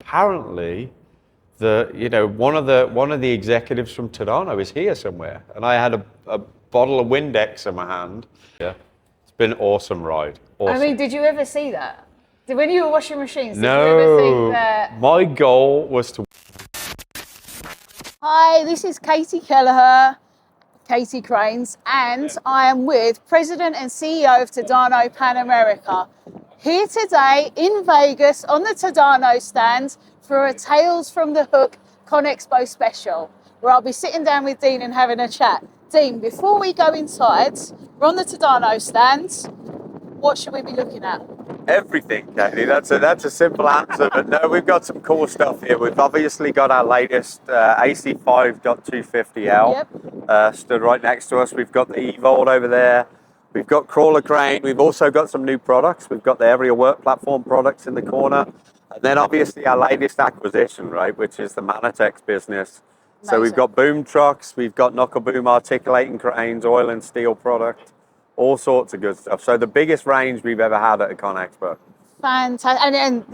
apparently, one of the executives from Tadano is here somewhere, and I had a bottle of Windex in my hand. Yeah, it's been an awesome ride. Awesome. I mean, did you ever see that? When you were washing machines, did No, you ever think that? My goal was to. Hi, this is Katie Kelleher, Katie Cranes, and I am with President and CEO of Tadano Pan America. Here today in Vegas on the Tadano stand for a Tales from the Hook CONEXPO special, where I'll be sitting down with Dean and having a chat. Dean, before we go inside, we're on the Tadano stand. What should we be looking at? Everything, Katie. That's a simple answer, but no, we've got some cool stuff here. We've obviously got our latest AC5.250L stood right next to us. We've got the eVault over there. We've got crawler crane. We've also got some new products. We've got the aerial work platform products in the corner, and then obviously our latest acquisition, right, which is the Manitex business. Amazing. So we've got boom trucks, we've got knuckle boom articulating cranes, oil and steel product. All sorts of good stuff. So the biggest range we've ever had at a ConExpo. Fantastic. And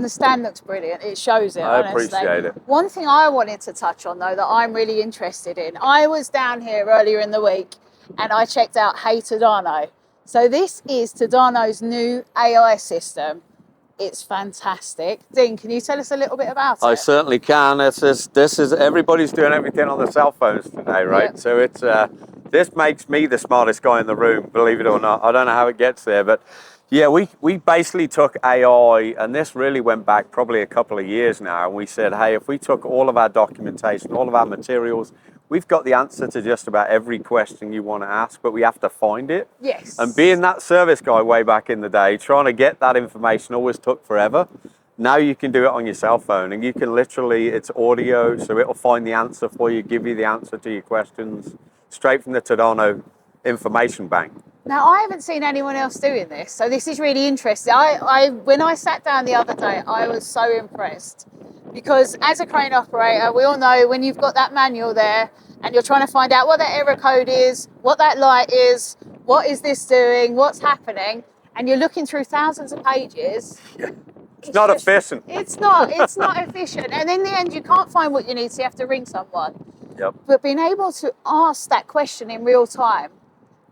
the stand looks brilliant. It shows it, I honestly. appreciate it. One thing I wanted to touch on, though, that I'm really interested in. I was down here earlier in the week and I checked out Hey Tadano. So this is Tadano's new AI system. It's fantastic. Dean, can you tell us a little bit about it? I certainly can. This is everybody's doing everything on the cell phones today, right? Yep. So it's this makes me the smartest guy in the room, believe it or not. I don't know how it gets there, but yeah, we basically took AI, and this really went back probably a couple of years now, and we said, hey, if we took all of our documentation, all of our materials, we've got the answer to just about every question you want to ask, but we have to find it. Yes. And being that service guy way back in the day, trying to get that information always took forever. Now you can do it on your cell phone, and you can literally, it's audio, so it'll find the answer for you, give you the answer to your questions, straight from the Tadano information bank. Now, I haven't seen anyone else doing this, so this is really interesting. When I sat down the other day, I was so impressed because as a crane operator, we all know when you've got that manual there and you're trying to find out what that error code is, what that light is, what is this doing, what's happening, and you're looking through thousands of pages. Yeah. It's not efficient. It's not efficient. And in the end, you can't find what you need, so you have to ring someone. Yep. But being able to ask that question in real time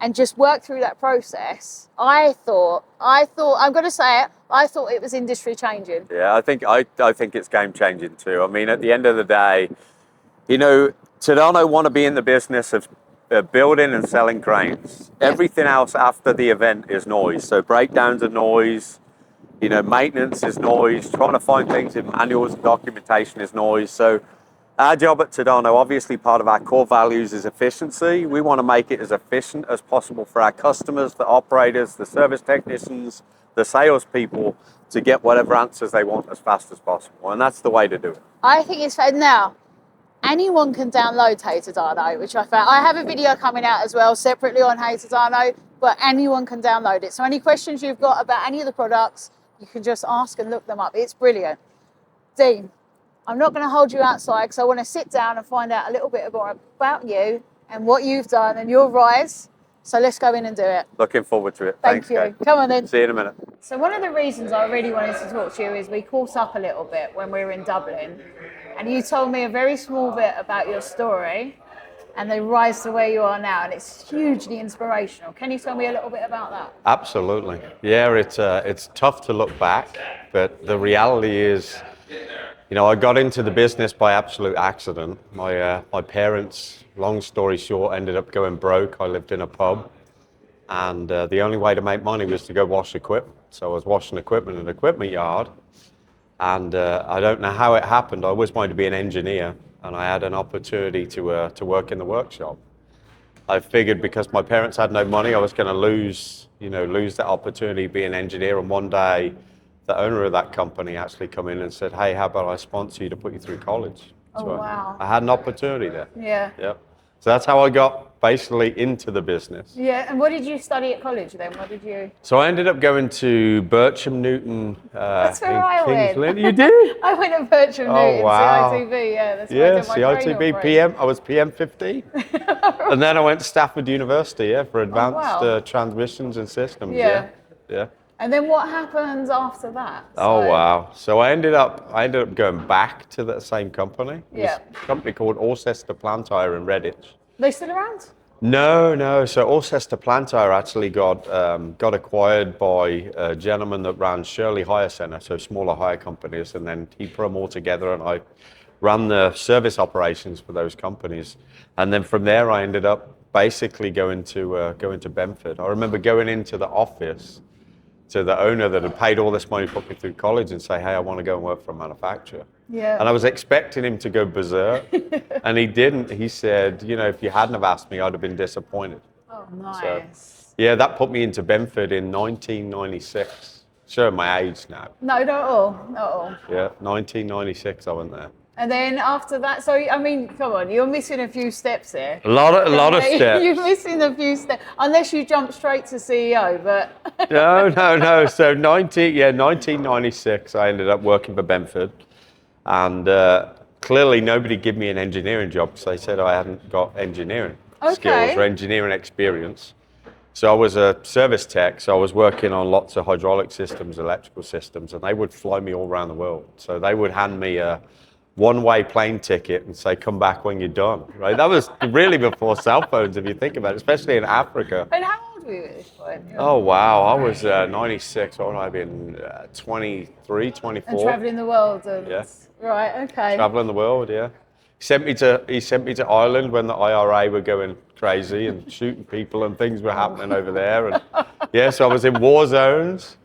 and just work through that process, I thought, I'm going to say it, I thought it was industry changing. Yeah, I think it's game changing too. I mean, at the end of the day, Tadano want to be in the business of building and selling cranes. Everything else after the event is noise. So breakdowns are noise, maintenance is noise, trying to find things in manuals and documentation is noise. So our job at Tadano, obviously part of our core values is efficiency. We want to make it as efficient as possible for our customers, the operators, the service technicians, the salespeople to get whatever answers they want as fast as possible. And that's the way to do it. I think it's fair. Now, anyone can download Hey Tadano, which I found. I have a video coming out as well separately on Hey Tadano, but anyone can download it. So any questions you've got about any of the products, you can just ask and look them up. It's brilliant. Dean, I'm not going to hold you outside because I want to sit down and find out a little bit more about you and what you've done and your rise. So let's go in and do it. Looking forward to it. Thank Thanks, you. Kate. Come on then. See you in a minute. So one of the reasons I really wanted to talk to you is we caught up a little bit when we were in Dublin, and you told me a very small bit about your story and the rise to where you are now, and it's hugely inspirational. Can you tell me a little bit about that? Absolutely. Yeah, it's tough to look back, but the reality is, I got into the business by absolute accident. My parents, long story short, ended up going broke. I lived in a pub, and the only way to make money was to go wash equipment. So I was washing equipment in an equipment yard, and I don't know how it happened. I always wanted to be an engineer, and I had an opportunity to work in the workshop. I figured because my parents had no money, I was going to lose that opportunity to be an engineer. And one day, the owner of that company actually come in and said, hey, how about I sponsor you to put you through college? Oh, So wow. I had an opportunity there. Yeah. Yep. So that's how I got basically into the business. Yeah, and what did you study at college then? What did you... So I ended up going to Bircham Newton That's where in I Kings went. Lynn. You did? I went to Bircham Newton, wow. CITB, yeah. That's where I did my CITB, training PM. I was PM 15. And then I went to Stafford University, for advanced wow. transmissions and systems. Yeah. Yeah. And then what happens after that? Oh So- wow! So I ended up going back to that same company. It was Yeah. a company called Alcester Plantire in Redditch. They still around? No. So Alcester Plantire actually got acquired by a gentleman that ran Shirley Hire Centre, so smaller hire companies, and then he put them all together, and I ran the service operations for those companies. And then from there, I ended up basically going to Benford. I remember going into the office to the owner that had paid all this money to put me through college and say, hey, I want to go and work for a manufacturer. Yeah. And I was expecting him to go berserk, and he didn't. He said, if you hadn't have asked me, I'd have been disappointed. Oh, nice. Yeah, that put me into Benford in 1996. Showing my age now. No, not at all. Not at all. Yeah, 1996 I went there. And then after that, so I mean, come on, you're missing a few steps there. A lot of steps. You're missing a few steps, unless you jump straight to CEO. But No. So 1996, I ended up working for Benford, and clearly nobody gave me an engineering job because they said I hadn't got engineering skills or engineering experience. So I was a service tech, so I was working on lots of hydraulic systems, electrical systems, and they would fly me all around the world. So they would hand me a one-way plane ticket and say, come back when you're done, right? That was really before cell phones, if you think about it, especially in Africa. And how old were you at this point? Oh, wow. I was 96. What would I have been? 23, 24. And travelling the world. And, Yeah. Right, okay. Traveling the world, yeah. He sent me to Ireland when the IRA were going crazy and shooting people and things were happening over there. And yeah, so I was in war zones.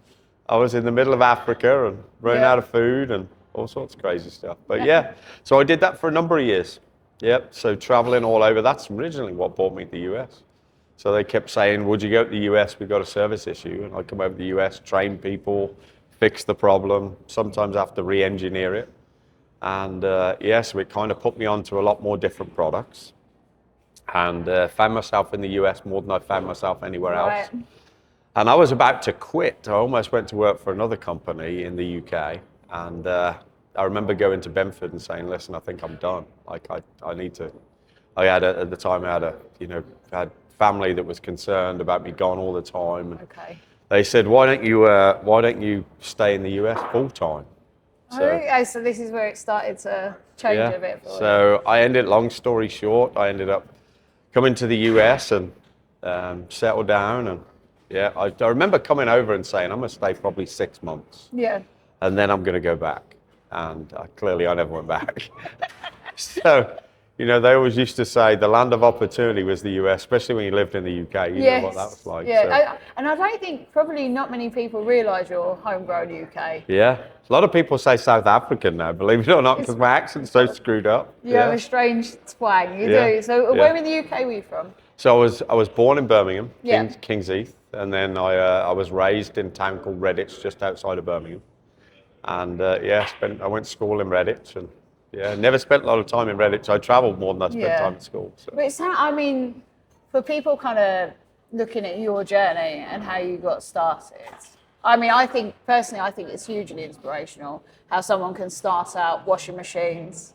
I was in the middle of Africa and running out of food and all sorts of crazy stuff. But yeah, so I did that for a number of years. Yep, so traveling all over. That's originally what brought me to the US. So they kept saying, would you go to the US? We've got a service issue. And I'd come over to the US, train people, fix the problem, sometimes have to re-engineer it. And so it kind of put me onto a lot more different products. And found myself in the US more than I found myself anywhere else. And I was about to quit. I almost went to work for another company in the UK. And I remember going to Benford and saying, listen, I think I'm done. Like I need to, at the time I had family that was concerned about me gone all the time. Okay. They said, why don't you stay in the US full time? So this is where it started to change a bit for you. So long story short, I ended up coming to the US and settled down. And I remember coming over and saying, I'm going to stay probably 6 months. Yeah. And then I'm going to go back. And clearly I never went back. So, they always used to say the land of opportunity was the US, especially when you lived in the UK. You know what that was like. Yeah, and I don't think probably not many people realise you're homegrown UK. Yeah. A lot of people say South African now, believe it or not, because my accent's so screwed up. You have a strange twang, you do. So where in the UK were you from? So I was born in Birmingham, Yeah. King's Heath, and then I was raised in a town called Redditch, just outside of Birmingham. And I went to school in Redditch, and never spent a lot of time in Redditch. I travelled more than I spent time at school. So. But for people kind of looking at your journey and how you got started, I think it's hugely inspirational how someone can start out washing machines,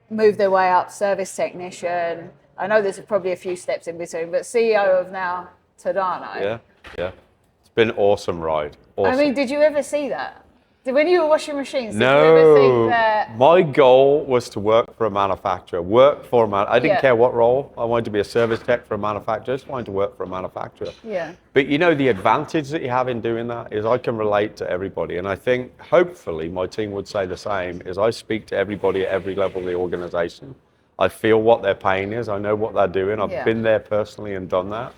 move their way up, service technician. I know there's probably a few steps in between, but CEO of now Tadano. Yeah. It's been an awesome ride. Awesome. Did you ever see that? When you were washing machines, did you ever think that? My goal was to work for a manufacturer, I didn't care what role. I wanted to be a service tech for a manufacturer. I just wanted to work for a manufacturer. Yeah. But the advantage that you have in doing that is I can relate to everybody. And I think, hopefully, my team would say the same, is I speak to everybody at every level of the organization. I feel what their pain is. I know what they're doing. I've been there personally and done that.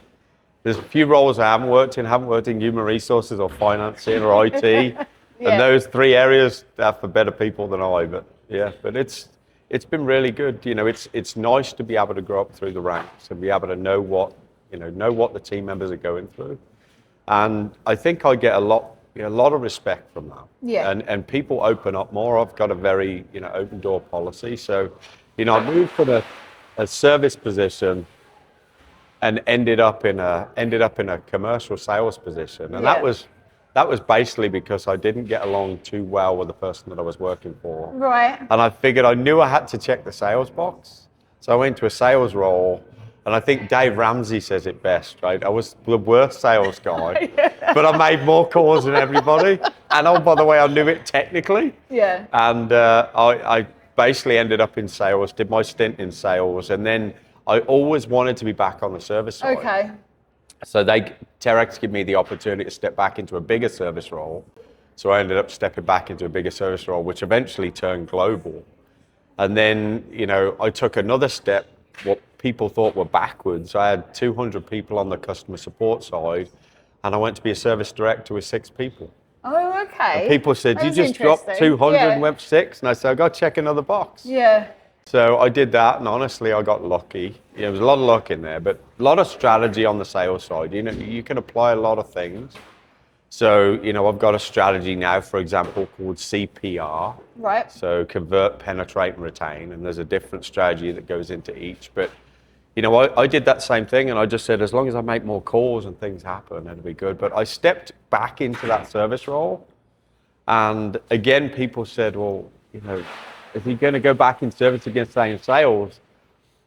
There's a few roles I haven't worked in human resources or financing or IT. And those three areas are for better people than I, but it's been really good. It's nice to be able to grow up through the ranks and be able to know what the team members are going through. And I think I get a lot of respect from that. Yeah. And people open up more. I've got a very, open door policy. So, I moved from a service position and ended up in a commercial sales position. And that was basically because I didn't get along too well with the person that I was working for. Right. And I figured I knew I had to check the sales box. So I went to a sales role And I think Dave Ramsey says it best, right? I was the worst sales guy, but I made more calls than everybody. And oh, by the way, I knew it technically. Yeah. And I basically ended up in sales, did my stint in sales, and then I always wanted to be back on the service side. Okay. So Terex gave me the opportunity to step back into a bigger service role. So I ended up stepping back into a bigger service role, which eventually turned global. And then, I took another step, what people thought were backwards. I had 200 people on the customer support side, and I went to be a service director with 6 people. Oh, okay. And people said, That's you just dropped 200 and went 6? And I said, I got to check another box. Yeah. So I did that, and honestly, I got lucky. There was a lot of luck in there, but a lot of strategy on the sales side. You can apply a lot of things. So, I've got a strategy now, for example, called CPR. Right. So convert, penetrate, and retain. And there's a different strategy that goes into each. But, I did that same thing, and I just said, as long as I make more calls and things happen, it'll be good. But I stepped back into that service role. And again, people said, well, if you're going to go back in service against staying in sales.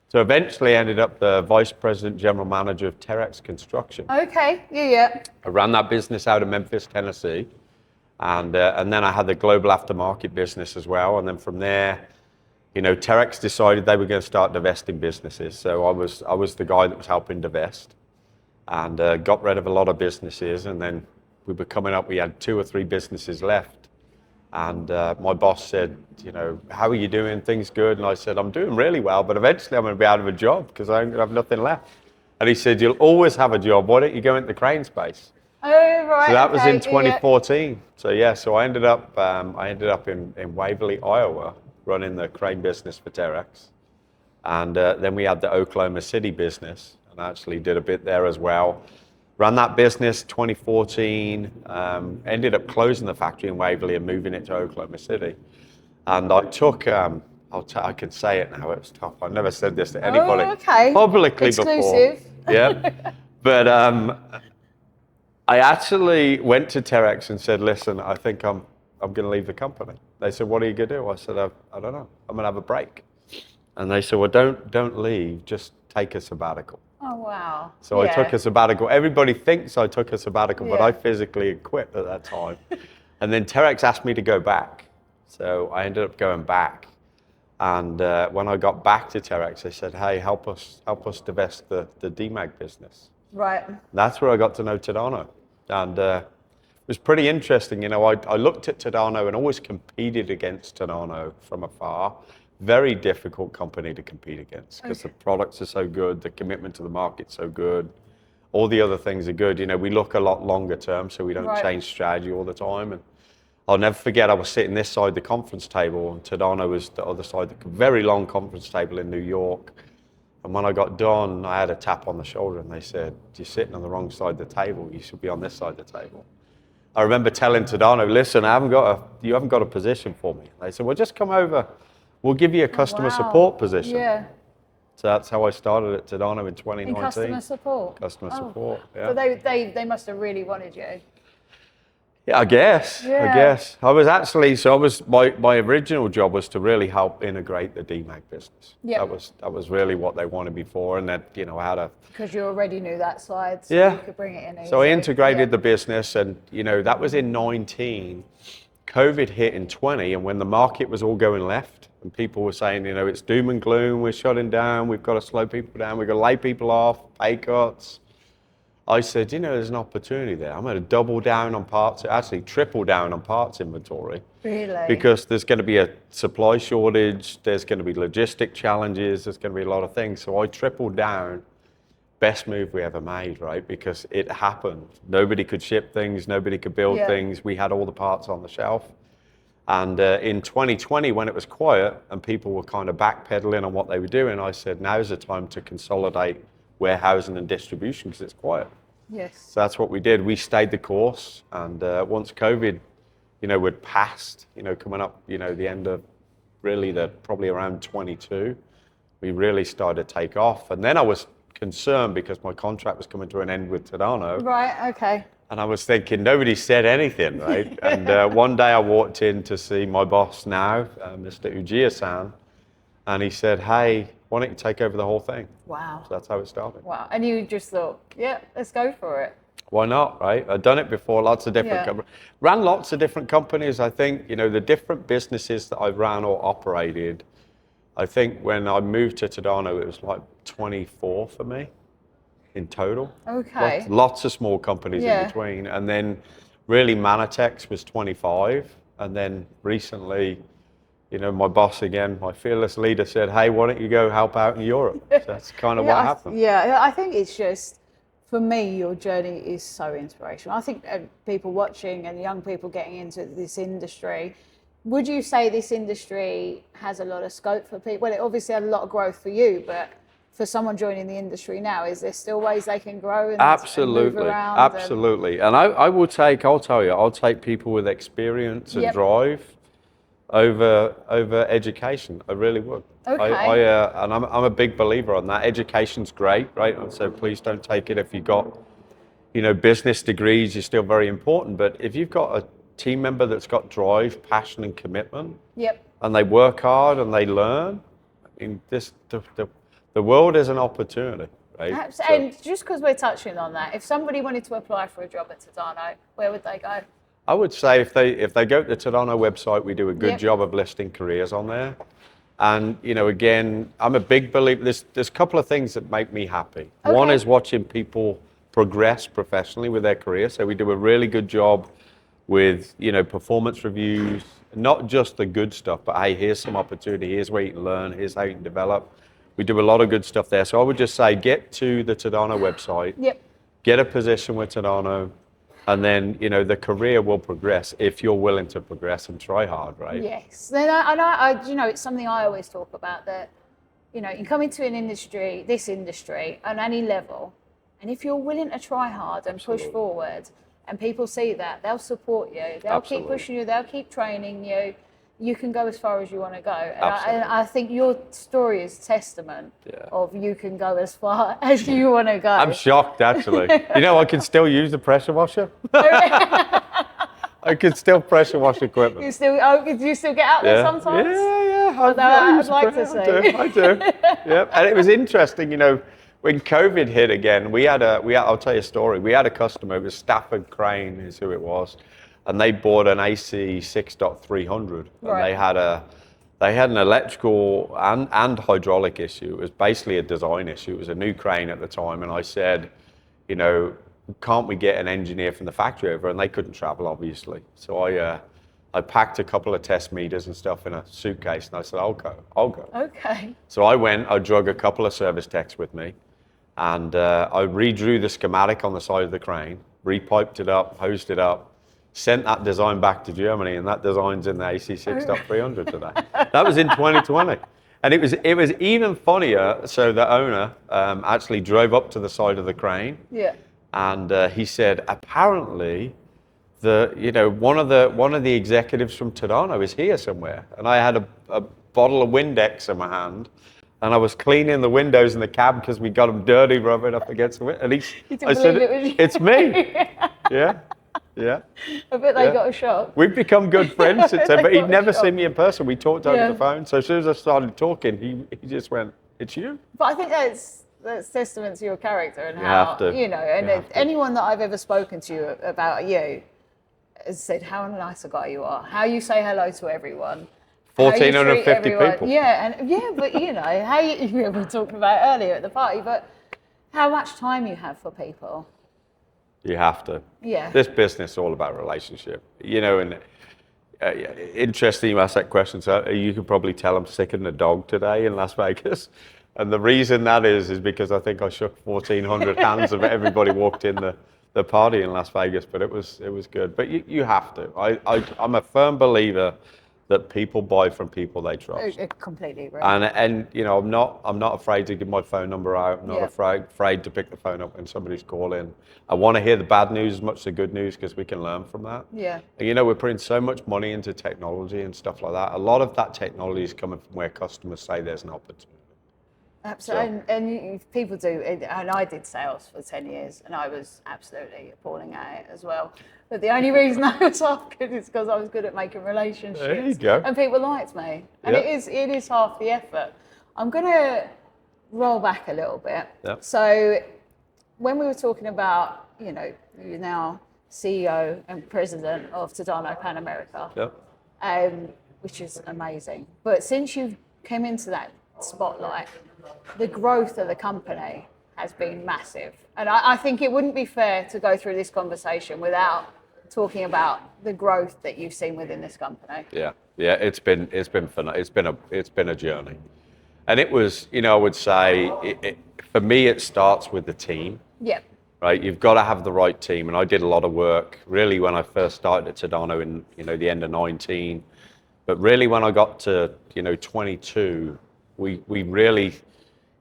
So eventually I ended up the vice president, general manager of Terex Construction. Okay, yeah. I ran that business out of Memphis, Tennessee. And then I had the global aftermarket business as well. And then from there, Terex decided they were going to start divesting businesses. So I was the guy that was helping divest, and got rid of a lot of businesses. And then we had 2 or 3 businesses left. And my boss said, how are you doing? Things good? And I said, I'm doing really well, but eventually I'm going to be out of a job because I'm going to have nothing left. And he said, you'll always have a job. Why don't you go into the crane space? Oh, right. So that was in yeah. 2014. So I ended up in Waverly, Iowa, running the crane business for Terex. And then we had the Oklahoma City business, and I actually did a bit there as well. Ran that business 2014, ended up closing the factory in Waverly and moving it to Oklahoma City. And I took, I can say it now, it was tough. I've never said this to anybody publicly Exclusive. before. Yeah. But I actually went to Terex and said, listen, I think I'm going to leave the company. They said, what are you going to do? I said, I don't know. I'm going to have a break. And they said, well, don't leave, just take a sabbatical. Oh, wow. So I took a sabbatical. Everybody thinks I took a sabbatical, but I physically quit at that time. And then Terex asked me to go back. So I ended up going back. And when I got back to Terex, they said, hey, help us divest the DMAG business. Right. That's where I got to know Tadano. And it was pretty interesting. I looked at Tadano and always competed against Tadano from afar. Very difficult company to compete against because the products are so good, the commitment to the market's so good, all the other things are good. We look a lot longer term, so we don't change strategy all the time. And I'll never forget, I was sitting this side of the conference table, and Tadano was the other side, the very long conference table in New York. And when I got done, I had a tap on the shoulder, and they said, you're sitting on the wrong side of the table. You should be on this side of the table. I remember telling Tadano, listen, you haven't got a position for me. They said, well, just come over. We'll give you a customer support position. Yeah. So that's how I started at Tadano in 2019. In customer support? Customer support, yeah. So they must have really wanted you. Yeah, I guess. I was actually, my original job was to really help integrate the DMAG business. Yeah. That was really what they wanted me for, and that, I had a... Because you already knew that side, so you could bring it in easily. So I integrated the business, and, that was in 19. COVID hit in 20, and when the market was all going left, and people were saying, it's doom and gloom, we're shutting down, we've got to slow people down, we've got to lay people off, pay cuts. I said, there's an opportunity there. I'm going to double down on parts, actually triple down on parts inventory. Really? Because there's going to be a supply shortage, there's going to be logistic challenges, there's going to be a lot of things. So I tripled down. Best move we ever made, right? Because it happened. Nobody could ship things, nobody could build things. We had all the parts on the shelf. And in 2020, when it was quiet and people were kind of backpedaling on what they were doing, I said, now's the time to consolidate warehousing and distribution because it's quiet. Yes. So that's what we did. We stayed the course. And once COVID, had passed, coming up, the end of really probably around 22, we really started to take off. And then I was concerned because my contract was coming to an end with Tadano. Right, okay. And I was thinking, nobody said anything, right? And one day I walked in to see my boss now, Mr. Ujiya-san, and he said, hey, why don't you take over the whole thing? Wow. So that's how it started. Wow. And you just thought, yeah, let's go for it. Why not, right? I've done it before, lots of different companies. Ran lots of different companies. I think, the different businesses that I've ran or operated, I think when I moved to Tadano, it was like 24 for me in total. Okay. Lots of small companies in between. And then really Manitex was 25. And then recently, my boss again, my fearless leader said, hey, why don't you go help out in Europe? So that's kind of what happened. Yeah, I think it's just, for me, your journey is so inspirational. I think people watching and young people getting into this industry, would you say this industry has a lot of scope for people? Well, it obviously had a lot of growth for you, but for someone joining the industry now, is there still ways they can grow and, absolutely, and move around? Absolutely. And I'll tell you, I'll take people with experience and drive over education. I really would. Okay. And I'm a big believer on that. Education's great, right? And so please don't take it if you've got, business degrees, you're still very important. But if you've got a team member that's got drive, passion, and commitment, and they work hard and they learn, I mean, the world is an opportunity, right? And just because we're touching on that, if somebody wanted to apply for a job at Tadano, where would they go? I would say if they go to the Tadano website, we do a good job of listing careers on there. And, again, I'm a big believer, there's a couple of things that make me happy. Okay. One is watching people progress professionally with their career. So we do a really good job with, performance reviews, not just the good stuff, but hey, here's some opportunity, here's where you can learn, here's how you can develop. We do a lot of good stuff there. So I would just say, get to the Tadano website, get a position with Tadano, and then, the career will progress if you're willing to progress and try hard, right? Yes. Then I it's something I always talk about, that, you come into an industry, this industry, on any level, and if you're willing to try hard and push forward, and people see that, they'll support you, they'll keep pushing you, they'll keep training you. You can go as far as you want to go. And I think your story is testament of you can go as far as you want to go. I'm shocked, actually. I can still use the pressure washer. I can still pressure wash equipment. Do you still get out there sometimes? Yeah. I'd like to say. I do. Yeah. And it was interesting, when COVID hit again, I'll tell you a story. We had a customer, it was Stafford Crane is who it was. And they bought an AC 6.300, and they had an electrical and hydraulic issue. It was basically a design issue. It was a new crane at the time, and I said, can't we get an engineer from the factory over? And they couldn't travel, obviously. So I packed a couple of test meters and stuff in a suitcase, and I said, I'll go. Okay. So I went, I drug a couple of service techs with me, and I redrew the schematic on the side of the crane, repiped it up, hosed it up, sent that design back to Germany, and that design's in the AC 6.300 today. That was in 2020. And it was even funnier. So the owner actually drove up to the side of the crane. Yeah. And he said, apparently, one of the executives from Tadano is here somewhere. And I had a bottle of Windex in my hand, and I was cleaning the windows in the cab because we got them dirty, rubbing up against the window. And I said, it's me. Yeah. Yeah. I bet they got a shock. We've become good friends since then, but he'd never seen me in person. We talked over the phone. So as soon as I started talking, he just went, it's you. But I think that's testament to your character and how, anyone that I've ever spoken to you about you has said how nice a guy you are, how you say hello to everyone. 1,450 people. Yeah, but how you were talking about earlier at the party, but how much time you have for people. You have to. Yeah. This business is all about relationship. And interesting you asked that question. So you could probably tell I'm sicker than a dog today in Las Vegas. And the reason that is because I think I shook 1,400 hands of everybody walked in the party in Las Vegas. But it was good. But you have to. I'm a firm believer that people buy from people they trust. I completely agree. And I'm not afraid to give my phone number out. I'm not afraid to pick the phone up when somebody's calling. I want to hear the bad news as much as the good news because we can learn from that. Yeah. And we're putting so much money into technology and stuff like that. A lot of that technology is coming from where customers say there's an opportunity. Absolutely, and people do, and I did sales for 10 years, and I was absolutely appalling at it as well. But the only reason I was half good is because I was good at making relationships. There you go. And people liked me, and it is half the effort. I'm going to roll back a little bit. Yep. So when we were talking about, you know, you're now CEO and president of Tadano Pan America, which is amazing. But since you came into that spotlight, the growth of the company has been massive. And I think it wouldn't be fair to go through this conversation without talking about the growth that you've seen within this company. Yeah, it's been fun. It's been a journey, and it was, you know, I would say for me it starts with the team. Yep. Right, you've got to have the right team, and I did a lot of work really when I first started at Tadano in, you know, the end of 19, but really when I got to, you know, 22, we really.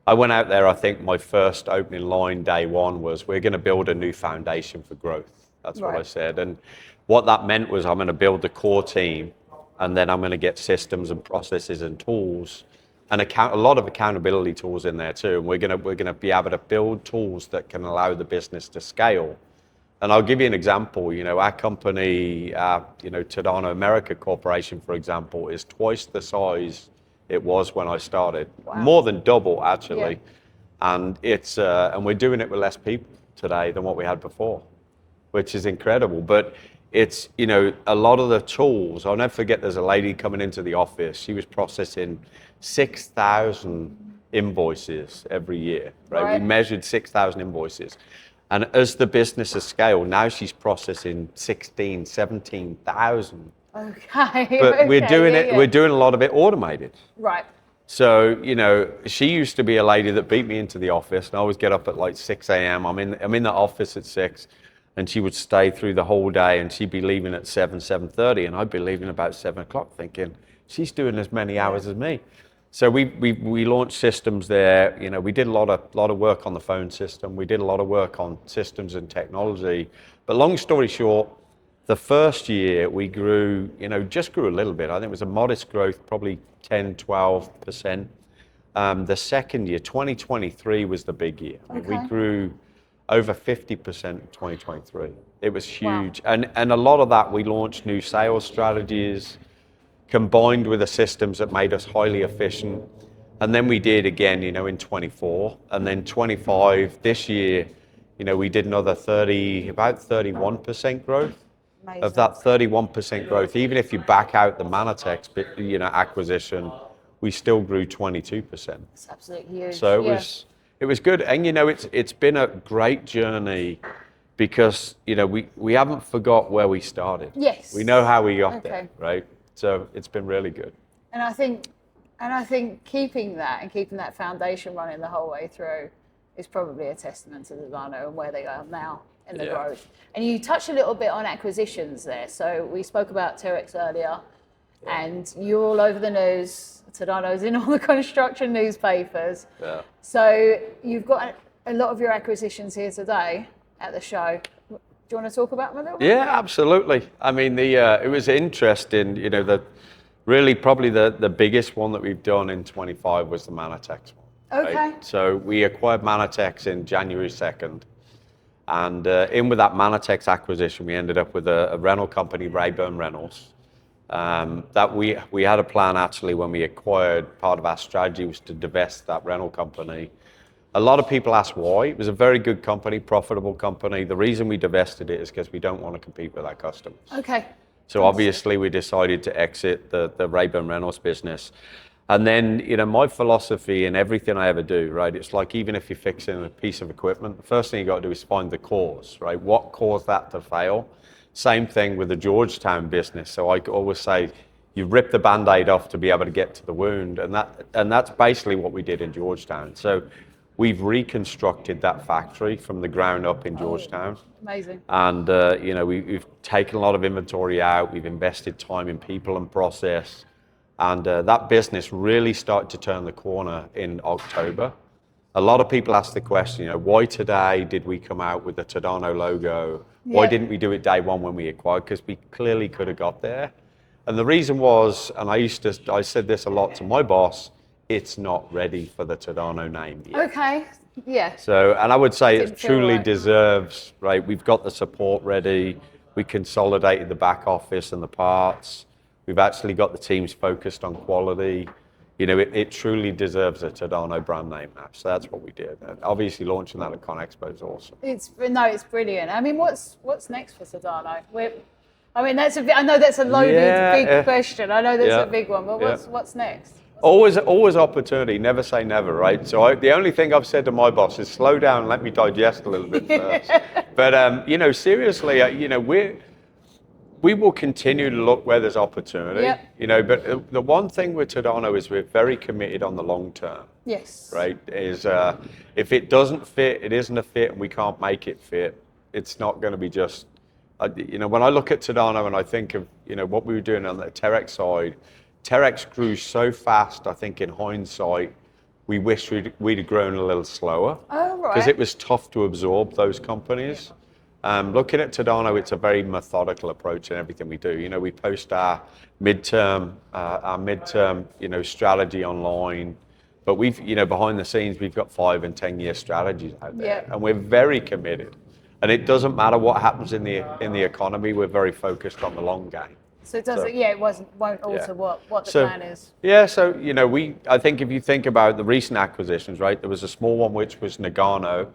I went out there, I think my first opening line day one was, we're going to build a new foundation for growth. That's what I said. And what that meant was, I'm going to build the core team, and then I'm going to get systems and processes and tools and a lot of accountability tools in there too. And we're going to be able to build tools that can allow the business to scale. And I'll give you an example. You know, our company, you know, Tadano America Corporation, for example, is twice the size it was when I started. Wow. More than double, actually. Yeah. And it's and we're doing it with less people today than what we had before, which is incredible. But it's, you know, a lot of the tools, I'll never forget, there's a lady coming into the office. She was processing 6,000 invoices every year, right? We measured 6,000 invoices. And as the business has scaled, now she's processing 16, 17,000. Okay. But we're doing we're doing a lot of it automated. Right. So, you know, she used to be a lady that beat me into the office, and I always get up at like 6 a.m. I'm in the office at 6, and she would stay through the whole day, and she'd be leaving at 7:30, and I'd be leaving about 7 o'clock thinking, she's doing as many hours as me. So we launched systems there. You know, we did a lot of work on the phone system. We did a lot of work on systems and technology. But long story short, the first year we grew, you know, just grew a little bit. I think it was a modest growth, probably 10, 12%. The second year, 2023 was the big year. We grew over 50% in 2023. It was huge. Wow. And a lot of that, we launched new sales strategies, combined with the systems that made us highly efficient. And then we did again, you know, in 24, and then 25, this year, you know, we did another about 31% growth. Amazing. Of that 31% growth, even if you back out the Manitex, you know, acquisition, we still grew 22%. It's absolutely huge. So it was good. And, you know, it's been a great journey because, you know, we haven't forgot where we started. Yes. We know how we got there, right? So it's been really good. And I think keeping that foundation running the whole way through is probably a testament to Tadano and where they are now in the growth. And you touched a little bit on acquisitions there. So we spoke about Terex earlier, and you're all over the news. Tadano's in all the construction newspapers. Yeah. So you've got a lot of your acquisitions here today at the show. Do you want to talk about them a little bit? Yeah, absolutely. I mean, it was interesting, you know, really probably the biggest one that we've done in 25 was the Manitex one. Okay. Right? So we acquired Manitex in January 2nd. And in with that Manitex acquisition, we ended up with a rental company, Rayburn Rentals. That we had a plan actually when we acquired. Part of our strategy was to divest that rental company. A lot of people ask why. It was a very good company, profitable company. The reason we divested it is because we don't want to compete with our customers. Okay. So obviously we decided to exit the Rayburn Rentals business. And then, you know, my philosophy in everything I ever do, right, it's like even if you're fixing a piece of equipment, the first thing you got to do is find the cause, right? What caused that to fail? Same thing with the Georgetown business. So I always say, you rip the Band-Aid off to be able to get to the wound. And that's basically what we did in Georgetown. So we've reconstructed that factory from the ground up in Georgetown. Amazing. And, you know, we've taken a lot of inventory out. We've invested time in people and process. And that business really started to turn the corner in October. A lot of people ask the question, you know, why today did we come out with the Tadano logo? Why didn't we do it day one when we acquired? Because we clearly could have got there. And the reason was, and I said this a lot to my boss, it's not ready for the Tadano name yet. Okay, yeah. So, and I would say it truly deserves, right? We've got the support ready. We consolidated the back office and the parts. We've actually got the teams focused on quality. it truly deserves a Tadano brand name now. So that's what we did. And obviously launching that at CONEXPO is awesome. It's brilliant. I mean, what's next for Tadano? I know that's a loaded big question. I know that's a big one, but what's next? Always opportunity. Never say never, right? So the only thing I've said to my boss is slow down, and let me digest a little bit first. But seriously, we will continue to look where there's opportunity. Yep. But the one thing with Tadano is we're very committed on the long term. Yes. Right? Is if it doesn't fit, it isn't a fit, and we can't make it fit. It's not going to be just. When I look at Tadano and I think of what we were doing on the Terex side. Terex grew so fast, I think in hindsight, we wish we'd have grown a little slower. Oh, right. Because it was tough to absorb those companies. Looking at Tadano, it's a very methodical approach in everything we do. We post our midterm strategy online, but we've, behind the scenes, we've got 5 and 10 year strategies out there, and we're very committed. And it doesn't matter what happens in the economy, we're very focused on the long game. So it doesn't. It won't alter what the plan is. Yeah. So I think if you think about the recent acquisitions, right? There was a small one which was Nagano,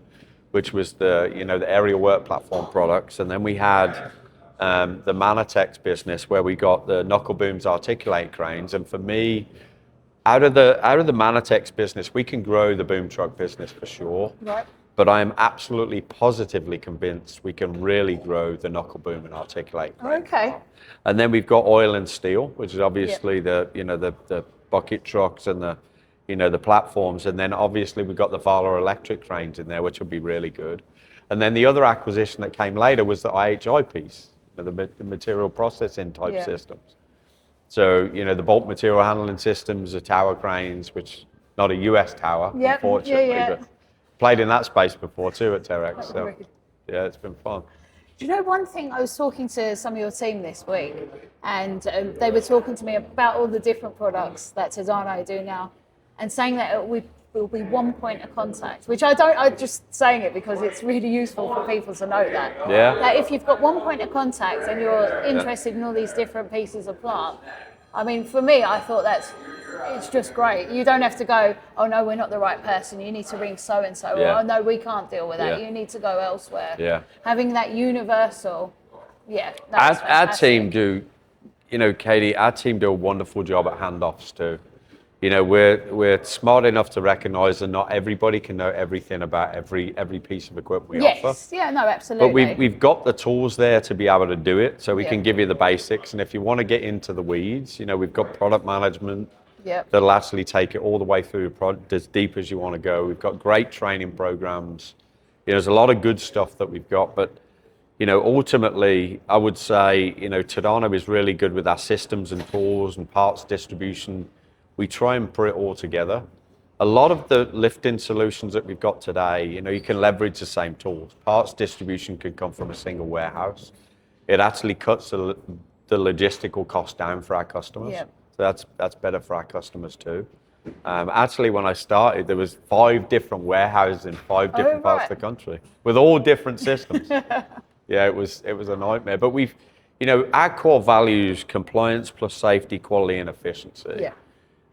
which was the aerial work platform products, and then we had the Manitex business where we got the knuckle booms, articulated cranes, and for me, out of the Manitex business, we can grow the boom truck business for sure. Right. But I am absolutely positively convinced we can really grow the knuckle boom and articulate crane. Okay. And then we've got oil and steel, which is obviously the bucket trucks and the platforms. And then obviously we've got the Vala electric cranes in there, which will be really good. And then the other acquisition that came later was the IHI piece, the material processing type systems. So, the bulk material handling systems, the tower cranes, which not a US tower, unfortunately, but played in that space before too at Terex. So, yeah, it's been fun. Do you know one thing? I was talking to some of your team this week, and they were talking to me about all the different products that Tadano do now, and saying that it will be one point of contact, which I'm just saying it because it's really useful for people to know that. Yeah. That if you've got one point of contact and you're interested in all these different pieces of plant, I mean, for me, I thought it's just great. You don't have to go, oh no, we're not the right person. You need to ring so and so. Or oh no, we can't deal with that. You need to go elsewhere. Yeah. Having that universal, Our team do, Katie. Our team do a wonderful job at handoffs too. We're smart enough to recognise that not everybody can know everything about every piece of equipment we offer. Yes, yeah, no, absolutely. But we've got the tools there to be able to do it, so we can give you the basics. And if you want to get into the weeds, we've got product management that'll actually take it all the way through as deep as you want to go. We've got great training programs. There's a lot of good stuff that we've got, but ultimately, I would say, Tadano is really good with our systems and tools and parts distribution. We try and put it all together. A lot of the lifting solutions that we've got today, you can leverage the same tools. Parts distribution can come from a single warehouse. It actually cuts the logistical cost down for our customers. Yep. So that's better for our customers too. Actually, when I started, there was 5 different warehouses in 5 different parts of the country with all different systems. Yeah, it was a nightmare. But we've, our core values: compliance plus safety, quality, and efficiency. Yeah.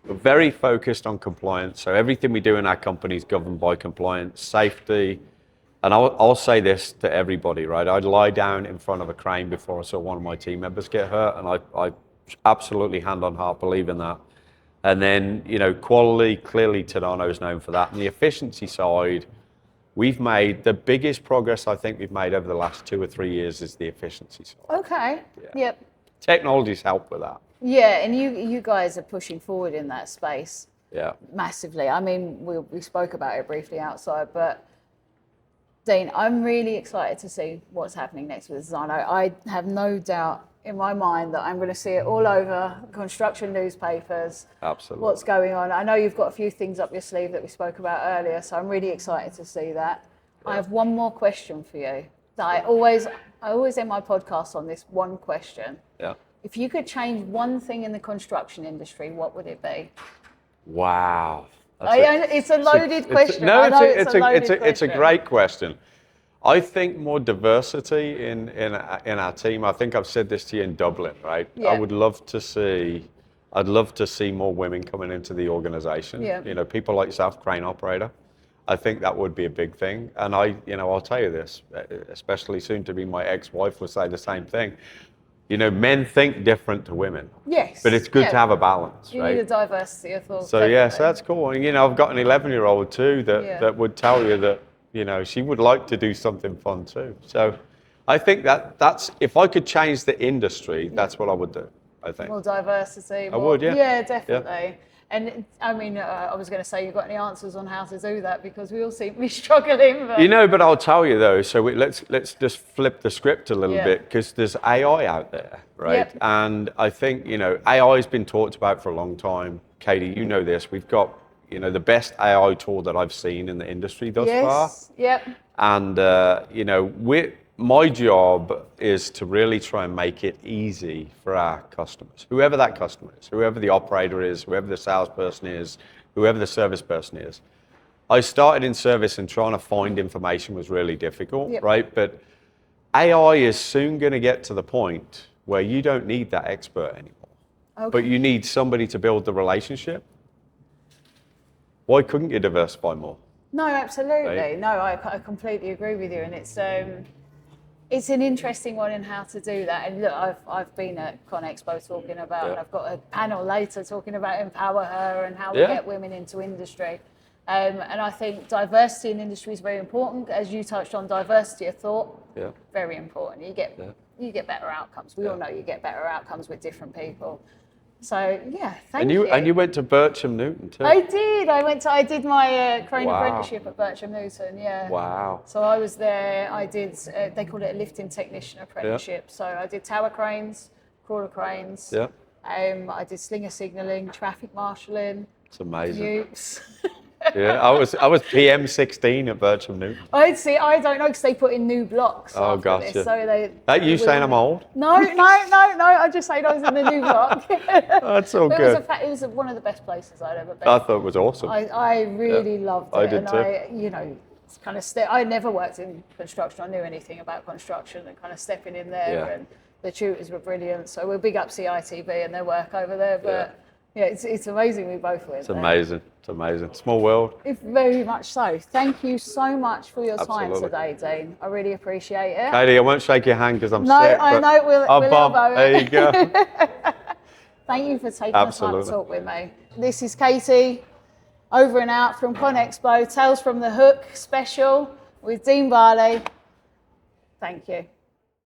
We're very focused on compliance. So everything we do in our company is governed by compliance, safety. And I'll say this to everybody, right? I'd lie down in front of a crane before I saw one of my team members get hurt, and I absolutely hand on heart believe in that. And then, quality, clearly Tadano is known for that. And the efficiency side, we've made the biggest progress I think we've made over the last 2 or 3 years is the efficiency side. Okay. Yeah. Yep. Technology's helped with that. Yeah, and you guys are pushing forward in that space. Yeah. Massively. I mean, we spoke about it briefly outside, but Dean, I'm really excited to see what's happening next with Tadano. I have no doubt in my mind that I'm going to see it all over construction newspapers. Absolutely. What's going on. I know you've got a few things up your sleeve that we spoke about earlier, so I'm really excited to see that. Yeah. I have one more question for you. I always end my podcast on this one question. Yeah. If you could change one thing in the construction industry, what would it be? Wow. It's a loaded question. It's a great question. I think more diversity in our team. I think I've said this to you in Dublin, right? Yeah. I would love to see. I'd love to see more women coming into the organization. Yeah. You know, people like yourself, crane operator. I think that would be a big thing. And I'll tell you this, especially soon to be my ex-wife will say the same thing. You know, men think different to women. Yes. But it's good to have a balance, you right? need a diversity of thought. So yes, that's cool. And you know, I've got an 11-year-old too that would tell you that, you know, she would like to do something fun too. So I think that's, if I could change the industry, that's what I would do, I think. More diversity. I would, yeah. Yeah, definitely. Yeah. And I mean, I was going to say, you've got any answers on how to do that, because we all seem to be struggling. But... You know, but I'll tell you though, so let's just flip the script a little bit, because there's AI out there, right? Yep. And I think, you know, AI has been talked about for a long time. Katie, you know this. We've got, you know, the best AI tool that I've seen in the industry thus far. Yep. And, you know, my job is to really try and make it easy for our customers, whoever that customer is, whoever the operator is, whoever the salesperson is, whoever the service person is. I started in service and trying to find information was really difficult, right? But AI is soon going to get to the point where you don't need that expert anymore, but you need somebody to build the relationship. Why couldn't you diversify more? No, absolutely. Right? No, I completely agree with you. And it's an interesting one in how to do that. And look, I've been at CONEXPO talking about, and I've got a panel later talking about Empower Her and how we get women into industry. And I think diversity in industry is very important. As you touched on, diversity of thought, very important. You get better outcomes. We all know you get better outcomes with different people. So thank you. And you went to Bircham Newton too. I did. I did my crane apprenticeship at Bircham Newton. Yeah. Wow. So I was there. I did. They called it a lifting technician apprenticeship. So I did tower cranes, crawler cranes. Yeah. I did slinger signalling, traffic marshalling. It's amazing. Nukes. Yeah, I was PM16 at Bircham Newton. I don't know, because they put in new blocks. Oh, gotcha. gotcha. So Are you saying I'm old? No. I just said I was in the new block. That's all But good. it was one of the best places I'd ever been. I thought it was awesome. I really loved it. I did too. And you know, it's kind of I never worked in construction. I knew anything about construction, and kind of stepping in there, and the tutors were brilliant. So we'll big up CITB and their work over there. But it's amazing we both went. It's amazing. It's amazing. Small world. It's very much so. Thank you so much for your time today, Dean. I really appreciate it. Katie, I won't shake your hand because I'm sick. No, I know. We'll Bob, there you go. Thank you for taking the time to talk with me. This is Katie, over and out from CONEXPO, Tales from the Hook special with Dean Barley. Thank you.